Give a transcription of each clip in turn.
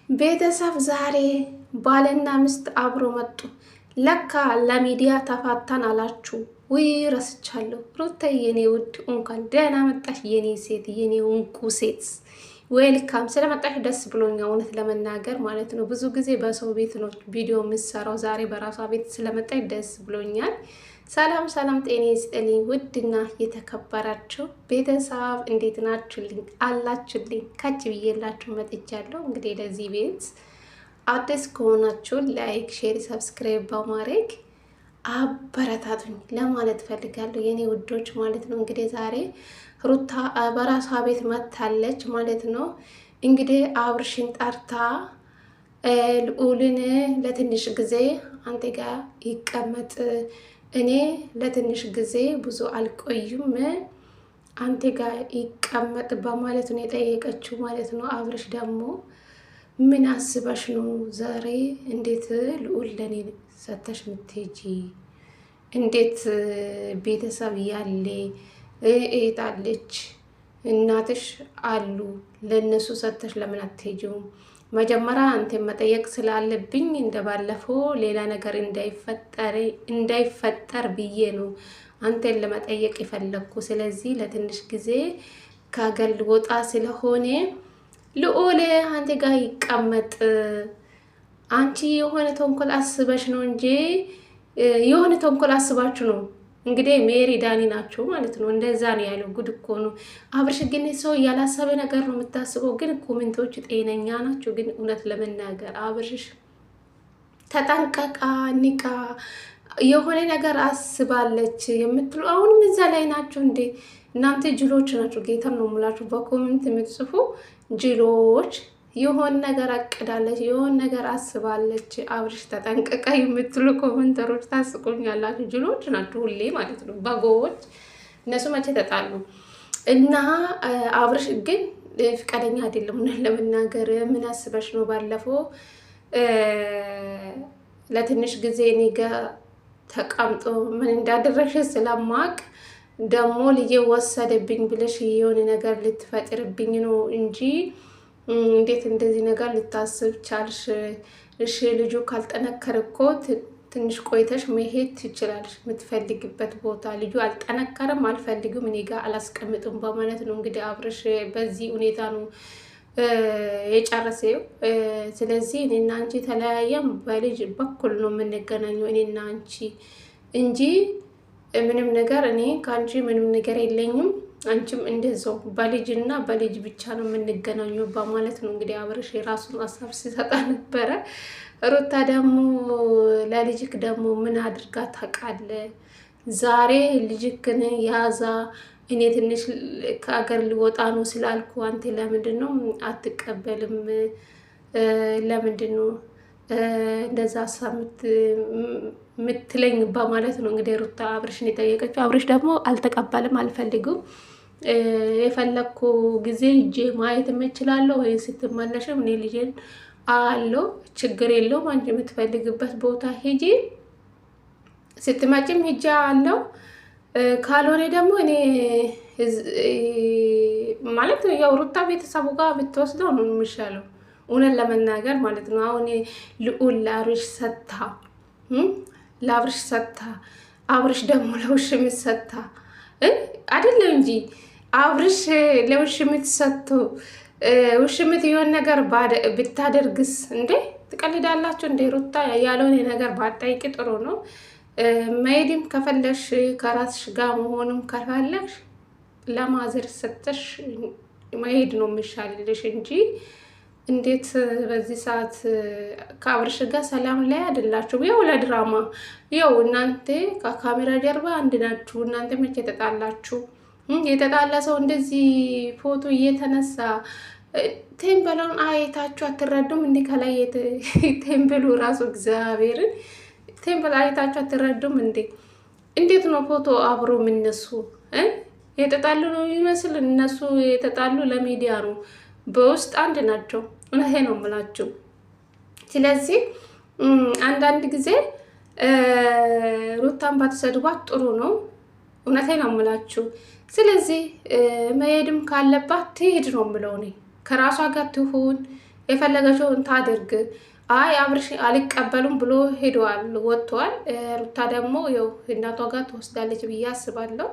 ቤተሰብ ዛሬ ባልና ሚስት አብሮ መጡ። ለካ ለሚዲያ ተፋታን አላችሁ። ውይ ረስቻለሁ። ሩታዬ የኔ ውድ እንኳን ደህና መጣሽ የኔ ሴት፣ የኔ እንቁ ሴት። ዌልካም። ስለመጣሽ ደስ ብሎኛል፣ እውነት ለመናገር ማለት ነው። ብዙ ጊዜ በሰው ቤት ነው ቪዲዮ የምሰራው፣ ዛሬ በራሷ ቤት ስለመጣሽ ደስ ብሎኛል። ሰላም ሰላም፣ ጤና ይስጥልኝ ውድና የተከበራችሁ ቤተሰብ እንዴት ናችሁልኝ? አላችሁልኝ? ከች ብዬላችሁ መጥቻለሁ። እንግዲህ ለዚህ ቤት አዲስ ከሆናችሁ ላይክ፣ ሼር፣ ሰብስክራይብ በማድረግ አበረታቱኝ ለማለት ፈልጋለሁ የኔ ውዶች ማለት ነው። እንግዲህ ዛሬ ሩታ በራሷ ቤት መታለች ማለት ነው። እንግዲህ አብርሽን ጠርታ ልዑልን ለትንሽ ጊዜ አንተ ጋር ይቀመጥ፣ እኔ ለትንሽ ጊዜ ብዙ አልቆይም፣ አንተ ጋር ይቀመጥ በማለት ነው የጠየቀችው ማለት ነው። አብርሽ ደግሞ ምን አስበሽ ነው ዛሬ እንዴት ልዑል ለኔ ሰተሽ ምትሄጂ? እንዴት ቤተሰብ ያለ እህታለች እናትሽ አሉ ለነሱ ሰተሽ ለምን አትሄጂውም? መጀመሪያ አንተ መጠየቅ ስላለብኝ እንደባለፈው ሌላ ነገር እንዳይፈጠር ብዬ ነው አንተን ለመጠየቅ የፈለኩ። ስለዚህ ለትንሽ ጊዜ ከሀገር ልወጣ ስለሆነ ልዑል አንተ ጋር ይቀመጥ። አንቺ የሆነ ተንኮል አስበሽ ነው እንጂ የሆነ ተንኮል አስባችሁ ነው። እንግዲህ ሜሪ ዳኒ ናቸው ማለት ነው። እንደዛ ነው ያለው። ጉድ እኮ ነው። አብርሽ ግን ሰው ያላሰበ ነገር ነው የምታስበው። ግን ኮሜንቶች ጤነኛ ናቸው። ግን እውነት ለመናገር አብርሽ ተጠንቀቃ፣ ንቃ፣ የሆነ ነገር አስባለች የምትሉ አሁንም እዛ ላይ ናቸው እንዴ እናንተ ጅሎች ናቸው። ጌታን ነው የምላችሁ። በኮሜንት የምትጽፉ ጅሎች የሆን ነገር አቅዳለች፣ የሆን ነገር አስባለች። አብርሽ ተጠንቀቃ የምትሉ ኮሜንተሮች ታስቆኛላችሁ። ጅሎች ናቸው ሁሌ ማለት ነው። በጎዎች እነሱ መቼ ተጣሉ? እና አብርሽ ግን ፍቃደኛ አይደለም ለመናገር። ምን አስበሽ ነው? ባለፈው ለትንሽ ጊዜ እኔ ጋ ተቀምጦ ምን እንዳደረግሽ ስለማቅ ደግሞ ልጄ ወሰደብኝ ብለሽ የሆነ ነገር ልትፈጥርብኝ ነው እንጂ እንዴት እንደዚህ ነገር ልታስብ ቻልሽ? እሺ ልጁ ካልጠነከረ እኮ ትንሽ ቆይተሽ መሄድ ትችላለሽ የምትፈልግበት ቦታ። ልጁ አልጠነከረም፣ አልፈልግም፣ እኔ ጋር አላስቀምጥም በማለት ነው እንግዲህ አብርሽ በዚህ ሁኔታ ነው የጨረሰው። ስለዚህ እኔና አንቺ ተለያየም በልጅ በኩል ነው የምንገናኘው እኔና አንቺ እንጂ ምንም ነገር እኔ ከአንቺ ምንም ነገር የለኝም፣ አንቺም እንደዛው በልጅና በልጅ ብቻ ነው የምንገናኘው በማለት ነው እንግዲህ አብርሽ የራሱን ሀሳብ ሲሰጣ ነበረ። ሩታ ደግሞ ለልጅክ ደግሞ ምን አድርጋ ታውቃለህ? ዛሬ ልጅክን ያዛ እኔ ትንሽ ከአገር ሊወጣ ነው ስላልኩ አንተ ለምንድን ነው አትቀበልም? ለምንድን ነው እንደዛ ሀሳብ ምትለኝ በማለት ነው እንግዲህ ሩታ አብርሽን የጠየቀችው። አብርሽ ደግሞ አልተቀበልም፣ አልፈልግም፣ የፈለግኩ ጊዜ ሂጄ ማየት የምችላለሁ ወይ ስትመለሽም እኔ ልጄን አለው፣ ችግር የለውም፣ አንቺ የምትፈልግበት ቦታ ሂጂ፣ ስትመጭም ሂጃ አለው፣ ካልሆነ ደግሞ እኔ ማለት ያው ሩታ ቤተሰቡ ጋር ብትወስደው ነው የሚሻለው እውነት ለመናገር ማለት ነው። አሁን ልዑል ለአብርሽ ሰታ ለአብርሽ ሰታ አብርሽ ደግሞ ለውሽሚት ሰታ አይደለም እንጂ አብርሽ ለውሽሚት ሰጥቶ ውሽሚት የሆነ ነገር ብታደርግስ እንዴ ትቀልዳላችሁ እንዴ? ሩታ ያለውን ነገር ባጣይቂ ጥሩ ነው። መሄድም ከፈለሽ ከራስሽ ጋር መሆንም ከፈለሽ ለማዘር ሰተሽ መሄድ ነው የሚሻልልሽ እንጂ እንዴት በዚህ ሰዓት ከአብርሽ ጋር ሰላም ላይ አይደላችሁ? ያው ለድራማ ያው እናንተ ከካሜራ ጀርባ አንድ ናችሁ። እናንተ መቼ ተጣላችሁ? የተጣላ ሰው እንደዚህ ፎቶ እየተነሳ ቴምበላውን አይታችሁ አትረዱም? እንዲህ ከላይ ቴምበሉ ራሱ እግዚአብሔርን ቴምበል አይታችሁ አትረዱም እንዴ? እንዴት ነው ፎቶ አብሮ የሚነሱ? የተጣሉ ነው ይመስል እነሱ የተጣሉ ለሚዲያ ነው፣ በውስጥ አንድ ናቸው። እውነቴ ነው የምላችሁ። ስለዚህ አንዳንድ ጊዜ ሩታን ባትሰድቧት ጥሩ ነው። እውነቴ ነው የምላችሁ። ስለዚህ መሄድም ካለባት ትሄድ ነው የምለው እኔ። ከራሷ ጋር ትሁን የፈለገችውን ታድርግ። አይ አብርሽ አልቀበሉም ብሎ ሄደዋል፣ ወጥቷል። ሩታ ደግሞ ያው እናቷ ጋር ትወስዳለች ብዬ አስባለሁ።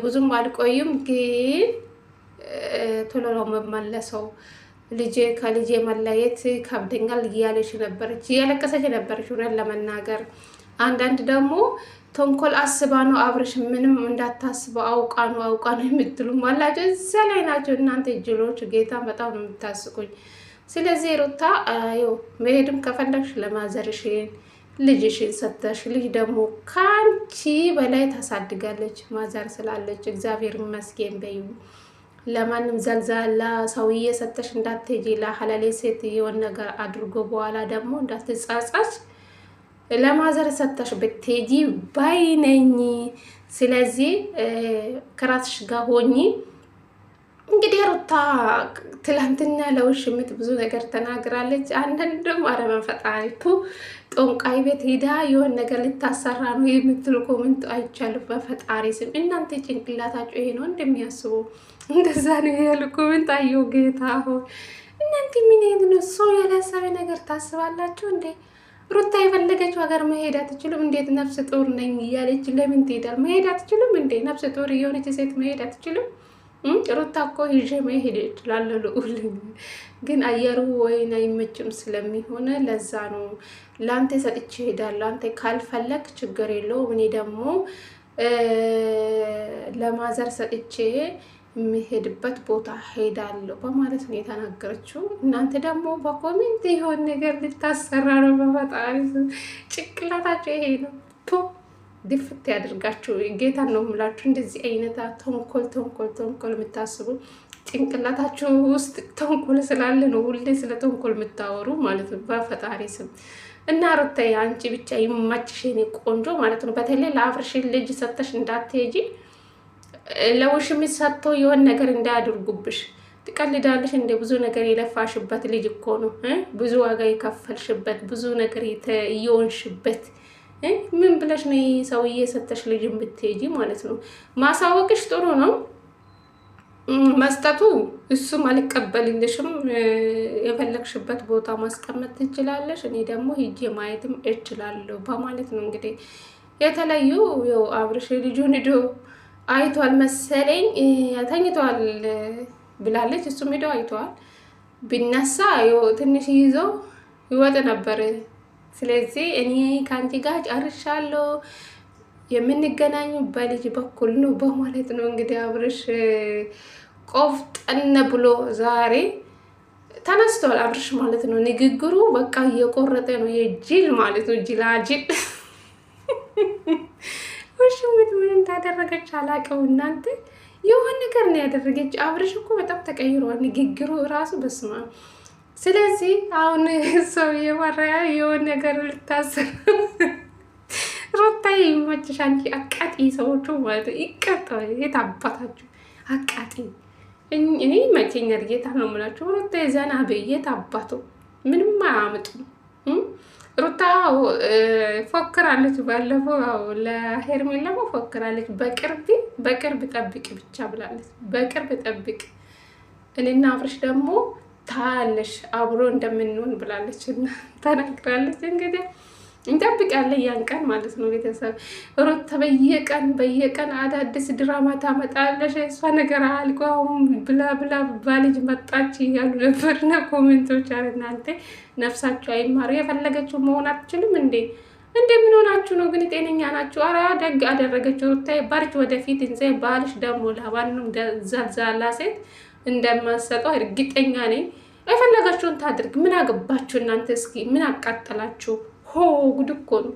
ብዙም አልቆይም፣ ግን ቶሎ ነው የምመለሰው። ልጄ ከልጄ መለየት ከብደኛል እያለች ነበረች፣ እያለቀሰች ነበረች እውነት ለመናገር። አንዳንድ ደግሞ ተንኮል አስባ ነው አብርሽ ምንም እንዳታስበው አውቃ ነው የምትሉ አላቸው። እዛ ላይ ናቸው እናንተ ጅሎች። ጌታ በጣም ነው የምታስቁኝ። ስለዚህ ሩታ ይኸው መሄድም ከፈለግሽ ለማዘርሽን ልጅሽን ሰተሽ፣ ልጅ ደግሞ ከአንቺ በላይ ታሳድጋለች ማዘር ስላለች እግዚአብሔር ይመስገን በይው። ለማንም ዘልዛላ ሰውዬ ሰተሽ እንዳትሄጂ፣ ለሐላሌ ሴት የሆነ ነገር አድርጎ በኋላ ደግሞ እንዳትጻጻች ለማዘር ሰተሽ ብትሄጂ ባይነኝ። ስለዚህ ከራስሽ ጋር ሆኚ። እንግዲህ ሩታ ትላንትና ለውሽሚት ብዙ ነገር ተናግራለች። አንዳንድ ደግሞ አረመን ፈጣሪቱ ጦንቃይ ቤት ሄዳ የሆነ ነገር ልታሰራ ነው የምትሉ ኮመንት አይቻለሁ። በፈጣሪ ስም እናንተ ጭንቅላታችሁ ይሄ ነው እንደሚያስቡ እንደዛ ነው ያሉ ኮመንት አየሁ። ጌታ ሆይ እናንተ ምን ይሄን ነው ሰው ያላሰበ ነገር ታስባላችሁ እንዴ? ሩታ የፈለገችው ሀገር መሄድ አትችልም? እንዴት ነፍስ ጡር ነኝ እያለች ለምን ትሄዳል? መሄድ አትችልም እንዴ? ነፍስ ጡር የሆነች ሴት መሄድ አትችልም? ሩታ እኮ ይዤ መሄድ እችላለሁ ልዑል፣ ግን አየሩ ወይን አይመችም ስለሚሆነ ለዛ ነው ለአንተ ሰጥቼ ሄዳለሁ። አንተ ካልፈለግ ችግር የለውም፣ እኔ ደግሞ ለማዘር ሰጥቼ የሚሄድበት ቦታ ሄዳለሁ በማለት ነው የተናገረችው። እናንተ ደግሞ በኮሜንት የሆነ ነገር ልታሰራ ነው። በፈጣሪ ጭንቅላታቸው ይሄ ነው። ድፍት ያደርጋችሁ። ጌታን ነው የምላችሁ። እንደዚህ አይነት ተንኮል የምታስቡ ጭንቅላታችሁ ውስጥ ተንኮል ስላለ ነው ሁሌ ስለ ተንኮል የምታወሩ ማለት ነው። በፈጣሪ ስም እና ሩታዬ አንቺ ብቻ ይማችሽ የኔ ቆንጆ ማለት ነው። በተለይ ለአብርሽን ልጅ ሰተሽ እንዳትሄጂ፣ ለውሽሚት ሰጥተው የሆን ነገር እንዳያደርጉብሽ። ትቀልዳለሽ እንደ ብዙ ነገር የለፋሽበት ልጅ እኮ ነው። ብዙ ዋጋ የከፈልሽበት፣ ብዙ ነገር እየሆንሽበት ምን ብለሽ ነው ሰውዬ ሰተሽ ልጅ ብትሄጂ ማለት ነው። ማሳወቅሽ ጥሩ ነው መስጠቱ፣ እሱም አልቀበልልሽም፣ የፈለግሽበት ቦታ ማስቀመጥ ትችላለሽ፣ እኔ ደግሞ ሂጄ ማየትም እችላለሁ በማለት ነው እንግዲህ የተለዩ። ያው አብርሽ ልጁን ሂዶ አይቷል መሰለኝ፣ ተኝቷል ብላለች። እሱም ሂዶ አይቷል። ቢነሳ ያው ትንሽ ይዞ ይወጥ ነበር። ስለዚህ እኔ ከአንቺ ጋር ጨርሻለሁ፣ የምንገናኙ በልጅ በኩል ነው በማለት ነው እንግዲህ አብርሽ ቆፍጠን ብሎ ዛሬ ተነስቷል። አብርሽ ማለት ነው ንግግሩ በቃ እየቆረጠ ነው። የጅል ማለት ነው ጅላጅል። ውሽሚት ምን እንዳደረገች አላውቅም። እናንተ የሆነ ነገር ነው ያደረገች። አብርሽ እኮ በጣም ተቀይሯል ንግግሩ ራሱ በስማ። ስለዚህ አሁን ሰው የማራያ የሆነ ነገር ልታስር ሩታ ይመችሽ። አንቺ አቃጢ ሰዎቹ ማለት ይቀጣ የት አባታችሁ አቃጢ። እኔ መቼኛል ጌታ ነው የምላችሁ። ሩታ የዘና በየት አባቱ ምንም አያመጡም። ሩታ ፎክራለች፣ ባለፈው ለሄርሜላ ፎክራለች። በቅርብ ጠብቂ ብቻ ብላለች። በቅርብ ጠብቂ እኔና አብርሽ ደግሞ ታለሽ አብሮ እንደምንሆን ብላለች እና ተናግራለች። እንግዲህ እንጠብቃለን ያን ቀን ማለት ነው። ቤተሰብ ሩታ በየቀን አዳዲስ ድራማ ታመጣለሽ። እሷ ነገር አልቋም ብላ ባልጅ መጣች እያሉ ነበርና ኮሜንቶች አለ። እናንተ ነፍሳችሁ አይማሩ። የፈለገችው መሆን አትችልም እንዴ? ምን ሆናችሁ ነው ግን? ጤነኛ ናችሁ? አራ ደግ አደረገችው ሩታ። ባርች ወደፊት እንዘ ባልሽ ደግሞ ለባንም ዘልዛላ ሴት እንደማሰጠው እርግጠኛ ነኝ። የፈለጋችሁን ታድርግ። ምን አገባችሁ እናንተ? እስኪ ምን አቃጠላችሁ? ሆ ጉድ እኮ ነው።